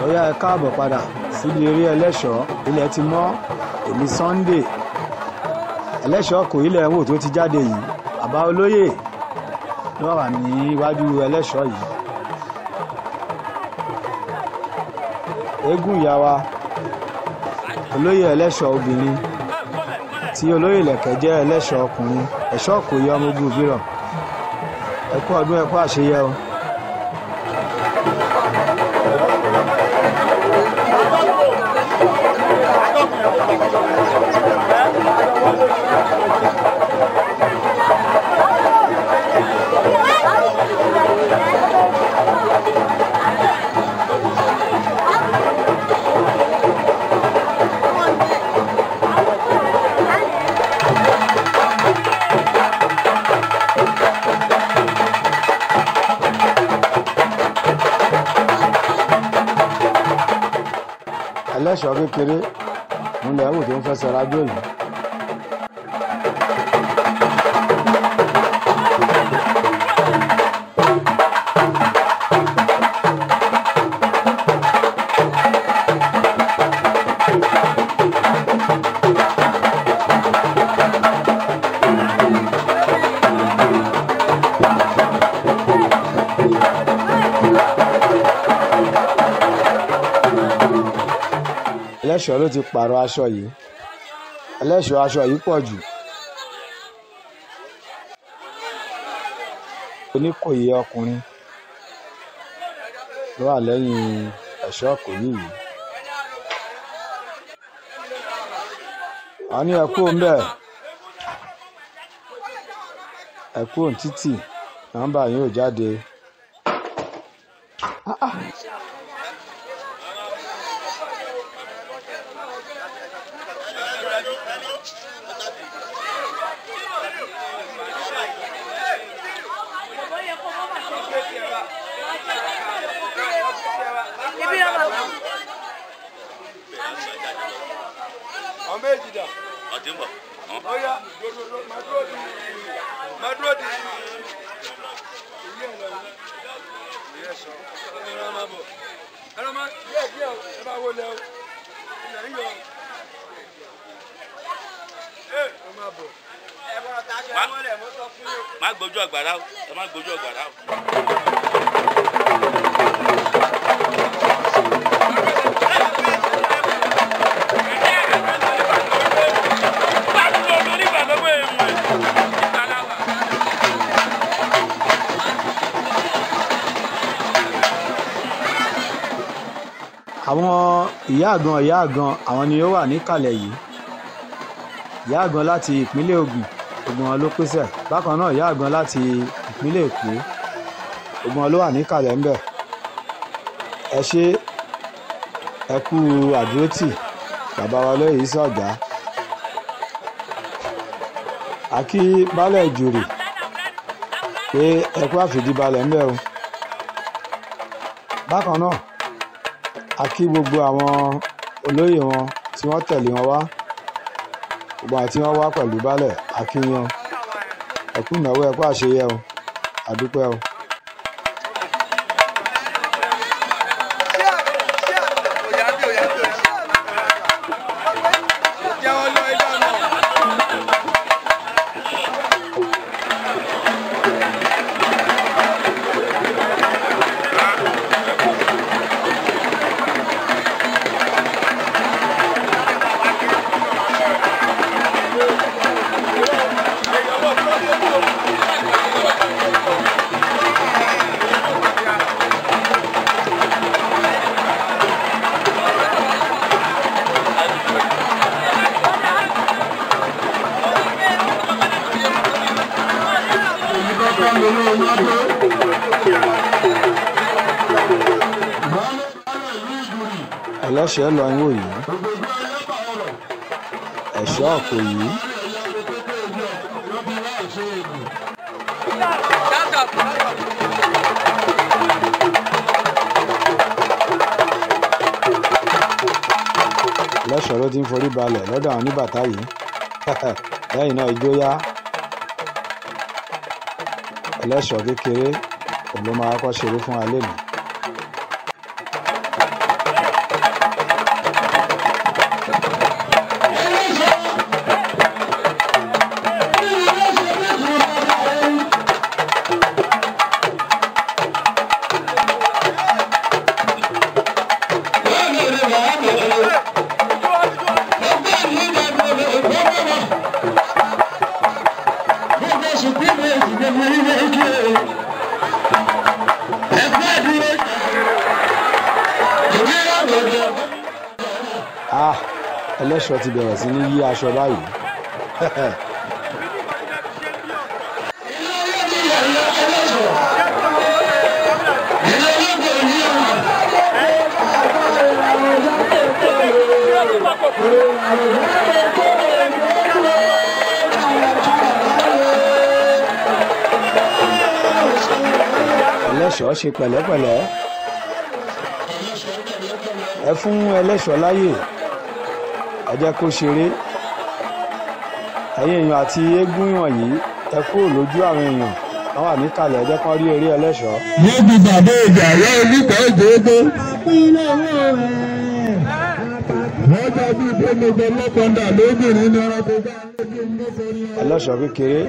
Bóyá ẹ káàbọ̀ padà síbi eré ẹlẹ́ṣọ̀. Ilẹ̀ ti mọ́ èmi Sunday. Ẹlẹ́ṣọ̀ kò ilẹ̀ wò tó ti jáde yìí. Bàbá olóyè ló wà ní iwájú ẹlẹ́ṣọ̀ yìí. Eégún ìyá wa olóyè ẹlẹ́ṣọ̀ obìnrin tí olóyè Ìlẹ̀kẹ̀ jẹ́ ẹlẹ́ṣọ̀ ọkùnrin. Ẹ̀ṣọ́ kò yẹ ọmọ ogun ìbírọ̀. Ẹ kú ọdún ẹ kú àṣeyẹ o. Ẹlẹ́ṣọ̀ kékeré nílẹ̀ ẹ̀wò tó ń fẹsẹ̀ rájò yìí. Ẹlẹ́ṣọ̀ ló ti pààrọ̀ aṣọ yìí. Ẹlẹ́ṣọ̀ aṣọ yìí pọ̀ jù. Oníkòyí ọkùnrin ló wà lẹ́yìn ẹ̀ṣọ́ Ìkòyí yìí. A ní ẹkú ńbẹ ẹkú òǹtítì nọ́mbà yìí ò jáde. Má gbójú àgbàrá o, ẹ má gbójú àgbàrá o. Àwọn ìyá àgan àwọn ni ó wà níkàlẹ̀ yìí. Ìyá àgan láti ìpínlẹ̀ Ògùn gbogbo wọn ló pèsè. Bákan náà ìyá àgan láti ìpínlẹ̀ Èkó gbogbo wọn ló wà níkàlẹ̀ ńbẹ̀. Ẹ ṣé ẹ kú àdúrótì bàbá wa olóyè Ìsá Ọ̀já. A kí baálẹ̀ Ìjòrè pé ẹ kú àfìdíbalẹ̀ ńbẹ̀ o. Bákan náà a kí gbogbo àwọn olóyè wọn tí wọ́n tẹ̀lé wọn wá. Gbogbo àti wọ́n wá pẹ̀lú baálẹ̀ a kí wọn. Ẹ kú ìnáwó ẹ kú àṣeyẹ o. A dúpẹ́ o. Ẹlẹ́ṣẹ̀ lọ ń wò yìí. Ẹ̀ṣọ́ Ìkòyí. Ẹlẹ́ṣọ̀ ló ti ń forí balẹ̀ lọ́dọ̀ àwọn oníbàtà yìí. Lẹ́yìn náà ijó yá. Ẹlẹ́ṣọ̀ kékeré òun ló máa kọ́ ṣeré fún wa lónìí. ẹlẹ́ṣọ̀ ti bẹ̀rẹ̀ sí ní yí aṣọ báyìí. ẹlẹ́ṣọ̀ ṣe pẹ̀lẹ́pẹ̀lẹ́, ẹ fún ẹlẹ́ṣọ̀ láyè, ẹ jẹ́ kó ṣeré. ẹ̀yin èèyàn àti eégún wọ̀nyí ẹ kúrò lójú àwọn èèyàn wọ́n wà níkàlẹ̀, ẹ jẹ́ kán rí eré ẹlẹ́ṣọ̀. níbi bàbá ìjà rẹ oníkà ìdógó. lọ́jọ́ bíi pẹ́ẹ́mẹ́gbẹ́ lọ́kọ̀ọ́dà lóbìnrin ní ọ̀rọ̀ tó bá ẹlẹ́ṣọ̀ kékeré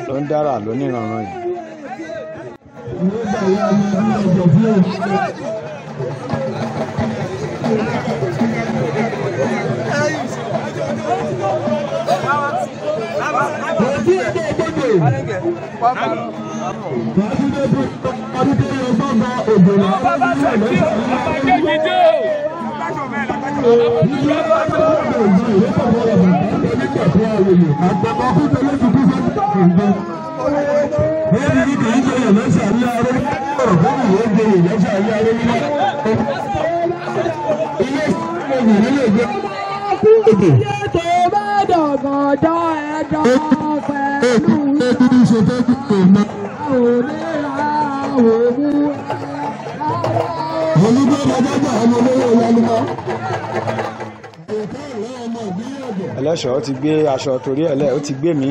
ló ń dára lóníranran yìí. ẹlẹ́ṣọ̀ ti gbé aṣọ torí ẹ̀lẹ́ ó ti gbé mi.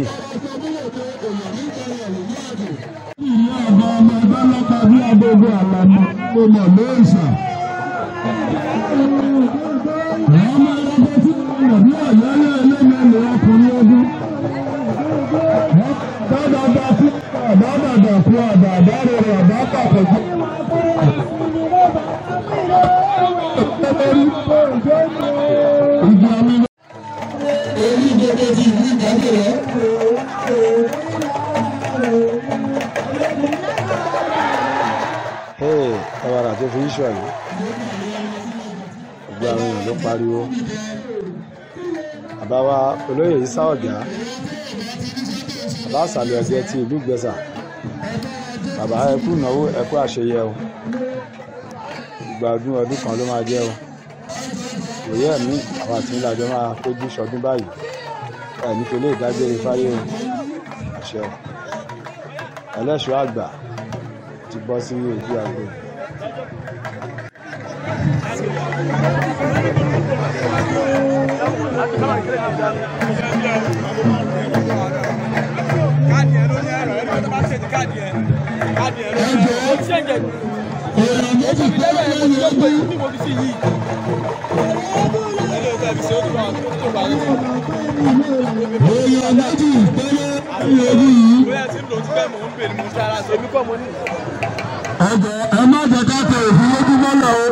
ẹwàrà tó fi iṣọ yìí gbogbo àwọn èèyàn ló pariwo. bàbá wa olóyè Ìsá Ọ̀gá, bàbá àsàlẹ̀ ẹgbẹ́ ti ìlú Ìgbẹ́sà, bàbá ẹkú ìnáwó ẹkú àṣeyẹ o, ìgbà ọdún kan ló máa jẹ́ o. òye ẹ̀mí àwọn àti ìlàjọ máa péjú sọdún báyìí, ẹ̀ ní pẹ̀lú ìdágbére fáyé o. àṣẹ o. ẹlẹ́ṣọ̀ àgbà ti bọ́ sí ojú agbo. ẹ má jẹ́ ká tẹ òfin lójú mọ́lá o.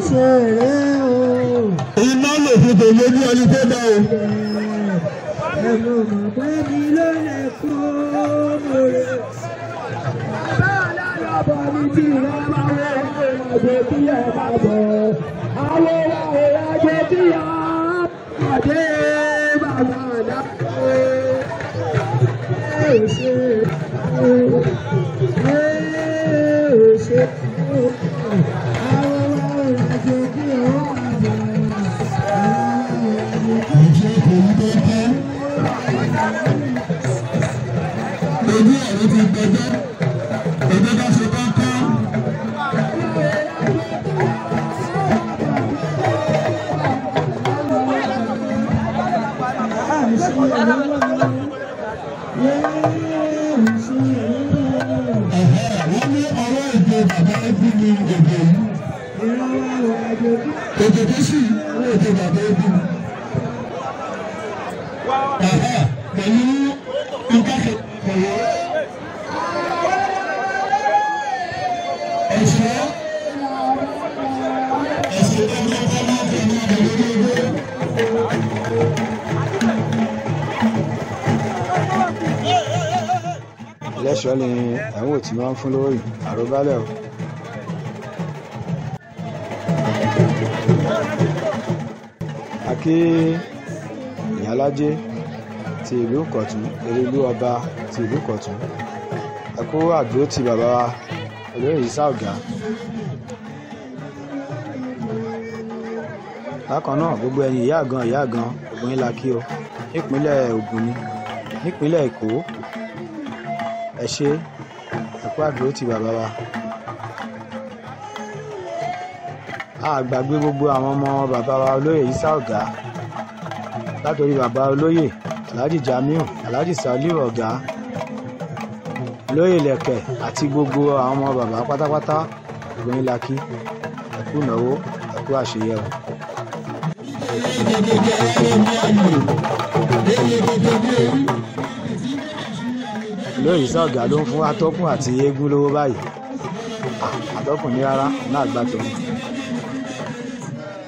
iná lè fi tèmi ní ẹni tó dá o. ẹ̀rọ màgbé mi ló lè kó mòrè. bàbá aláàbọ̀ mi ti rẹ̀ máa wọ ìrìnàjò tí ẹ bá bọ̀. àwọn ìrìnàjò tí a pàdé bàbá àdáko. ojú ọ̀rọ̀ ti gbẹjọ́ ẹgbẹ́ bá ṣe kọ́kọ́. wọ́n ní ọwọ́ ìjọ bàbá ẹbí ni èdè yìí. èdè tó sì wọ́n èdè bàbá ẹbí ni. pẹ̀lú ìkàkẹ́ pẹ̀lú ẹ̀ṣọ́ ẹ̀ṣọ́ tó ń bá bá pẹ̀lú ìdílé. ẹlẹ́ṣọ̀ ni ẹ̀wọ̀n tí wọ́n ń fún lówó yìí àròbálẹ̀ o. àkí ìyálájé ti ìlú Ìkọ̀tún Erelú ọba ti ìlú Ìkọ̀tún ẹ kú àdúró ti bàbá wa olóyè Ìsá Ọ̀gá. Bákan náà gbogbo ẹ̀yin ìyá àgan gbogbo yín la kí o nípínlẹ̀ Ògùn ni nípínlẹ̀ Èkó ẹ ṣé ẹ kú àdúró ti bàbá wa. A gbàgbé gbogbo àwọn ọmọ bàbá wa olóyè Ìsá Ọ̀gá látòrí bàbá olóyè Alhaji Jamiu Alhaji Saliu Ọ̀gá olóyè Lẹ̀kẹ̀ àti gbogbo àwọn ọmọ bàbá pátápátá gbogbo yín la kí ẹ kú ìnáwó ẹ kú àṣeyẹ o. olóyè Ìsá Ọ̀gá ló ń fún atọ́kùn àti eégún lówó báyìí atọ́kùn ní rárá náà gbà tó ní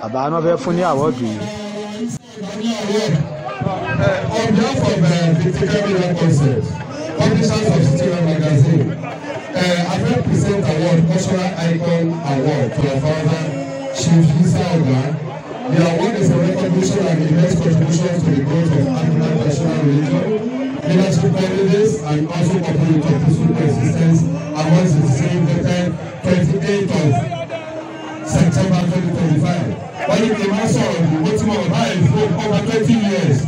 bàbá náà fẹ́ fún ní àwọ́dù yìí. On behalf of the Tikabila Concerts, publishers of Steel Magazine, I will present award, Cultural Icon Award to our father, Chief Ìsá Ọ̀gá. The award is a recognition and immense contribution to the growth of African traditional religion, leadership qualities, and also contribute to peaceful coexistence amongst the citizens dated 28th of September 2025. Wọ́n ní kí n máa sọ̀rọ̀ ìwé tí mo bá yìí fún over 20 years.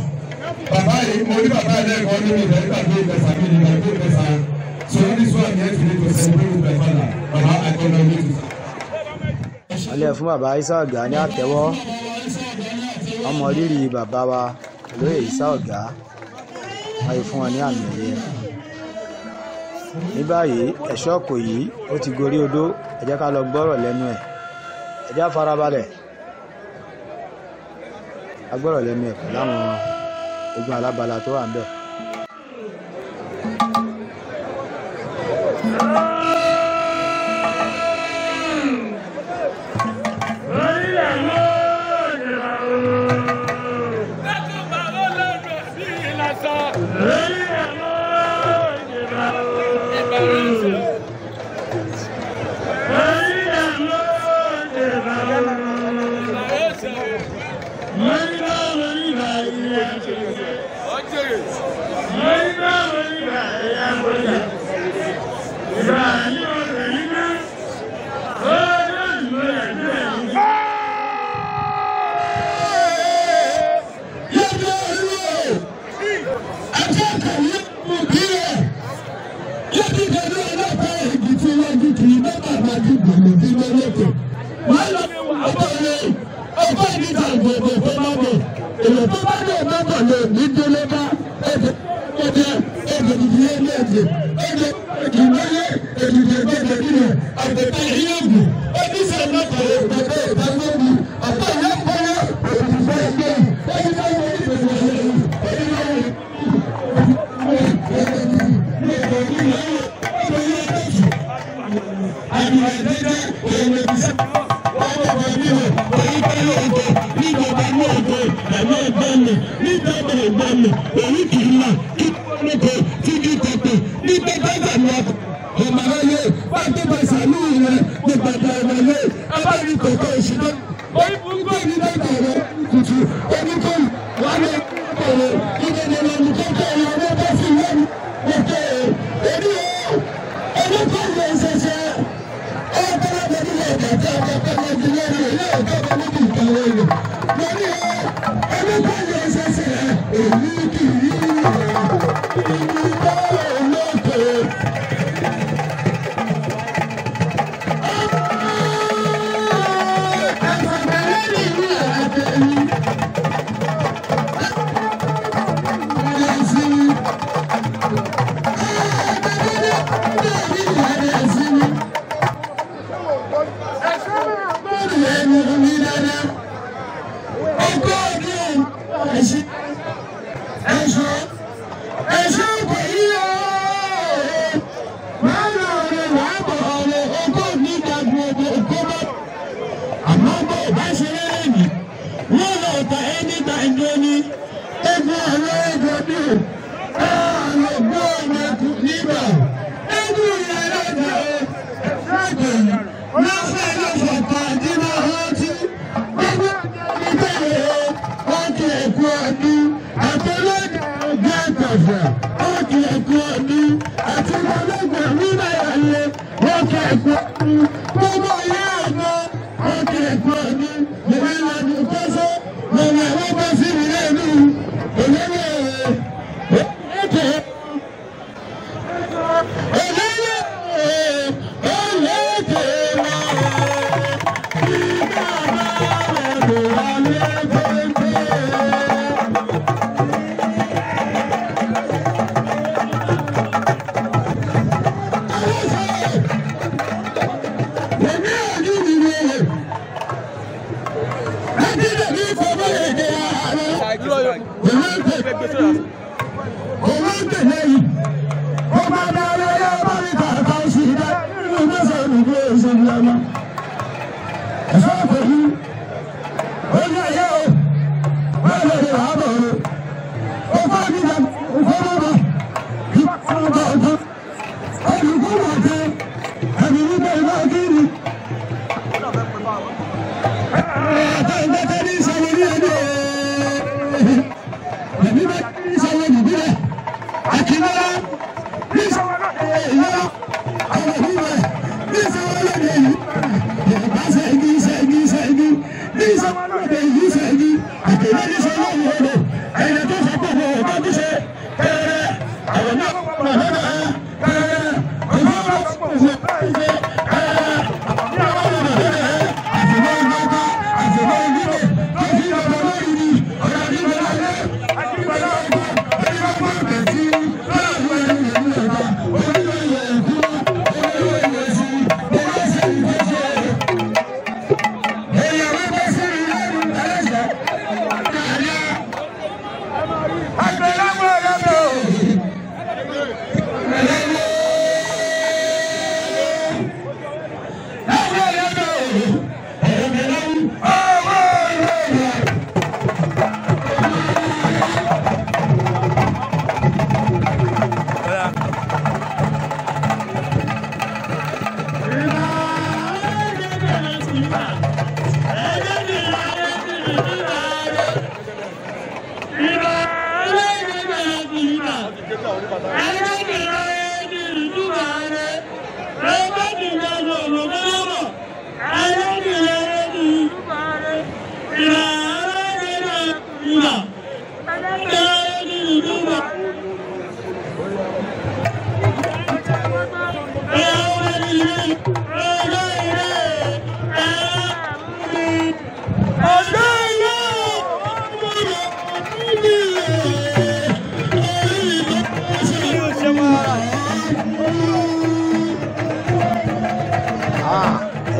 Bàbá yìí mo ní bàbá yìí lẹ́ẹ̀kan nínú ìdẹ́gbà tó ìgbẹ̀fà mi ní ìgbà tó ìgbẹ̀fà. So this one here today to celebrate with my father. Bàbá I congratulate you. Wọ́n lè fún bàbá Ìsá Ọ̀gá ní àtẹ́wọ́ ọmọ rírì bàbá wa olóyè Ìsá Ọ̀gá wọ́n yìí fún wọn ní àmì ẹ̀yẹ. Ní báyìí ẹ̀ṣọ́ ọkọ̀ yìí ó ti gorí odó ẹ jẹ́ ká lọ gbọ́rọ̀ lẹ́nu ẹ̀ ẹ jẹ́ farabalẹ̀ agbọ́rọ̀ lẹ́nu ẹ̀ pẹ̀lú àwọn ogun alábala tó wà ń bẹ̀. Biafra ọkì ẹ̀kọ́ ọdún àti ọlọ́gbọ̀n nígbà yàrá ọkì ẹ̀kọ́ ọdún gbogbo ìyá àgbọ̀ ọkì ẹ̀kọ́ ọdún ìwé ìlànà ìkọ́sọ́ lọ́wọ́ àwọn bá sí ìrìn ìlú òlẹ́wọ̀ ọkì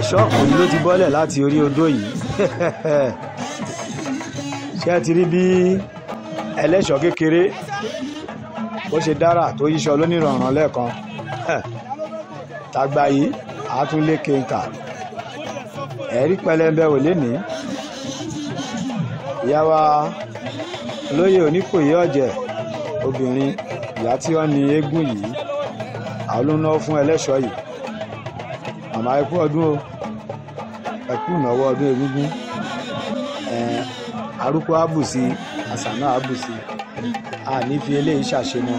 ṣọ́ọ̀kù yìí ló ti bọ́lẹ̀ láti orí odó yìí ṣé ẹ ti rí bí ẹlẹ́ṣọ̀ kékeré bó ṣe dára tó yíṣọ lónìrànràn lẹ́ẹ̀kan tàgbà yìí àtúnlé kéńkà ẹ̀rí pẹlẹmbẹ ò lénìí ìyá wa lóyè Oníkòyí ọ̀jẹ̀ obìnrin ìyá tí wọ́n ní eégún yìí àwọn ló ná fún ẹlẹ́ṣọ̀ yìí màmá ẹ kú ọdún o ẹ kú ìnáwó ọdún egúngún arúgbó àbùsí àṣànà àbùsí a ní fi eléyìí ṣàṣemọ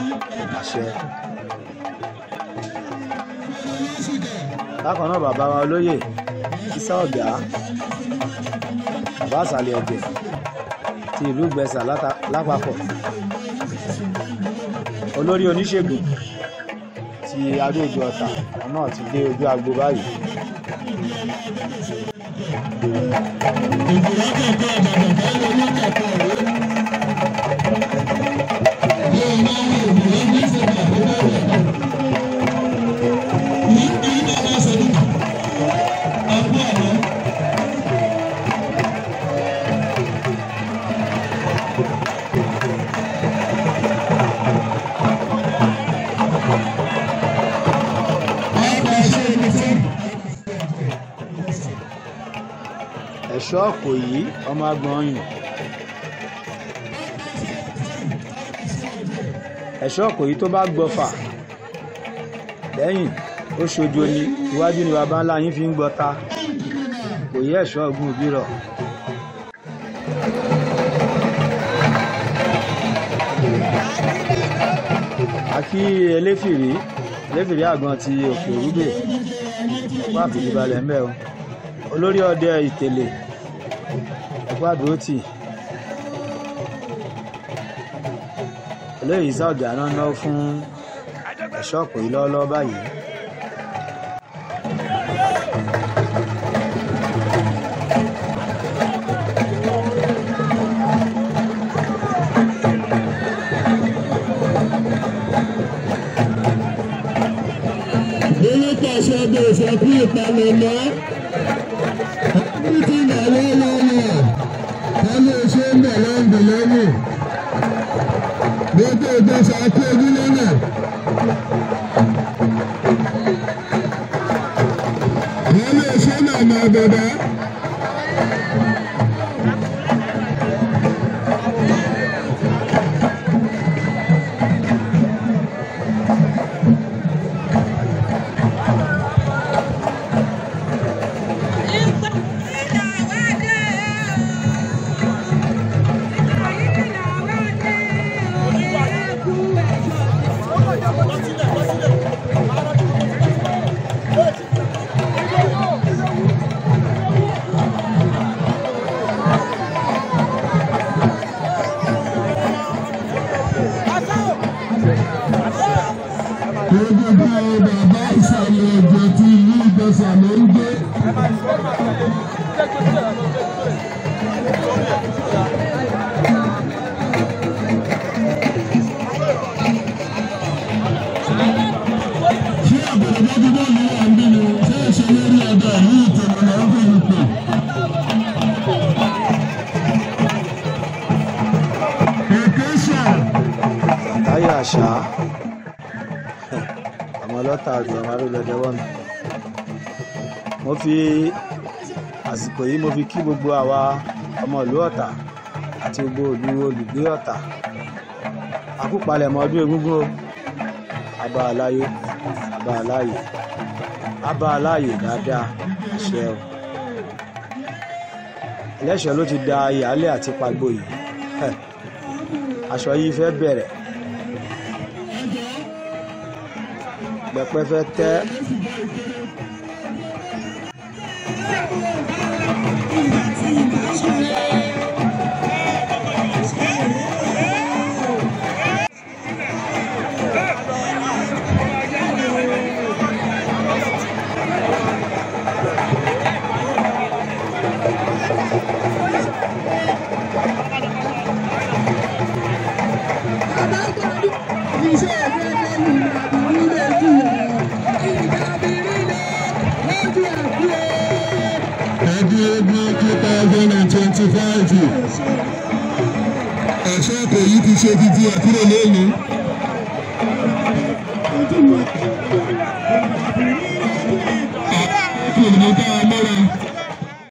àṣẹ. bákan náà bàbá wa olóyè Ìsá Ọ̀gá bàbá àṣàlẹ̀ ọ̀gbẹ̀ ti ìlú Ìgbẹ̀sà lápapọ̀ olórí oníṣègùn ti Adó-Odò Ọ̀tà náà ti dé ojú agbo báyìí. ẹ̀ṣọ́ Ìkòyí ọmọ agbọ̀nyìn ẹ̀ṣọ́ Ìkòyí tó bá gbọ́fà lẹ́yìn ó ṣojo ni iwájú ni baba ńlá yín fi ń gbọ́ta Ìkòyí ẹ̀ṣọ́ Ògún Ìbírọ̀. àkí eléfìrí àgbọn ti òkè òrùgbè ẹ̀kọ́ àfìdíbalẹ̀ ńbẹ̀ o olórí ọdẹ ìtẹ̀lẹ̀ ẹ̀kọ́ àdúrótì eléyìí sáàgà náà ná fún ẹ̀ṣọ́ ọ̀pọ̀ yìí lọ́wọ́lọ́wọ́ báyìí. Ṣọ́dọ̀ ìṣẹ́kú ìpalẹ̀mọ́ títí ìyàwó lọ́wọ́ ká lè ṣe ń bẹ̀ lọ́ndì lẹ́yìn gbogbo ìgbésà kú ojú lọ́nà. Wọ́n lè ṣe màmá bàbá. Bàbá ìsàlẹ̀ òjò tí ìlú Ìgbọ̀nsà ló ń gbé. Ṣé àbẹ̀rẹ̀ bá ti bọ́ọ̀lù wà ń bí ni? Ṣé ìṣe lórí ọ̀dọ̀ ìlú ìtẹ̀lẹ̀ náà ń fi ìpè? Èké sọ. Táyọ̀ àṣà ọlọ́ta àgbà máa ló lọ́jọ́ wọ́n mi. Mo fi àsìkò yìí mo fi kí gbogbo àwa ọmọ ìlú Ọ̀tà àti gbogbo ìlú olùgbé Ọ̀tà àkúpalẹ̀mọ́ ọdún Egúngún o abá aláyé abá aláyè abá aláyè dáadáa ṣe o. Ẹlẹ́ṣọ̀ ló ti da ìyálẹ̀ àti pagbo yìí aṣọ yìí fẹ́ bẹ̀rẹ̀ pẹpẹ fẹ́ tẹ́ Ọdún 2025 ẹ̀ṣọ́ kò yí ti ṣe títí àkúrò lónìí. Àkúrò ní ká mọ́ra.